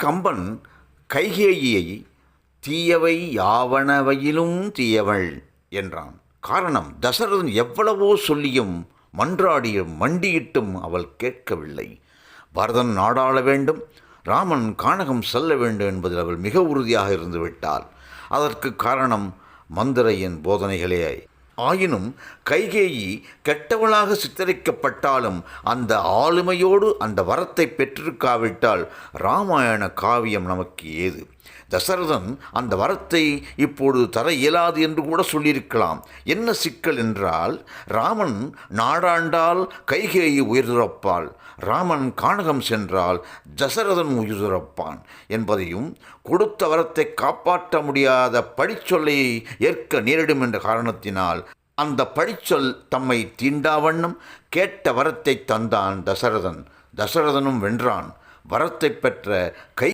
கம்பன் கைகேயியை தீயவை யாவனவையிலும் தீயவள் என்றான். காரணம், தசரதன் எவ்வளவோ சொல்லியும் மன்றாடியும் மண்டியிட்டும் அவள் கேட்கவில்லை. பரதன் நாடாள வேண்டும், ராமன் கானகம் செல்ல வேண்டும் என்பதில் அவள் மிக உறுதியாக இருந்துவிட்டாள். அதற்கு காரணம் மந்திரையின் போதனைகளே. ஆயினும் கைகேயி கெட்டவளாக சித்தரிக்கப்பட்டாலும் அந்த ஆளுமையோடு அந்த வரத்தை பெற்றிருக்காவிட்டால் இராமாயண காவியம் நமக்கு ஏது? தசரதன் அந்த வரத்தை இப்பொழுது தர இயலாது என்று கூட சொல்லியிருக்கலாம். என்ன சிக்கல் என்றால், ராமன் நாடாண்டால் கைகேயி உயிர்துறப்பாள், ராமன் கானகம் சென்றால் தசரதன் உயிர்துறப்பான் என்பதையும், கொடுத்த வரத்தை காப்பாற்ற முடியாத பழிச்சொல்லை ஏற்க நேரிடும் என்ற காரணத்தினால் அந்த பழிச்சொல் தம்மை தீண்டாவண்ணம் கேட்ட வரத்தை தந்தான் தசரதன். தசரதனும் வென்றான். வரத்தை பெற்ற கை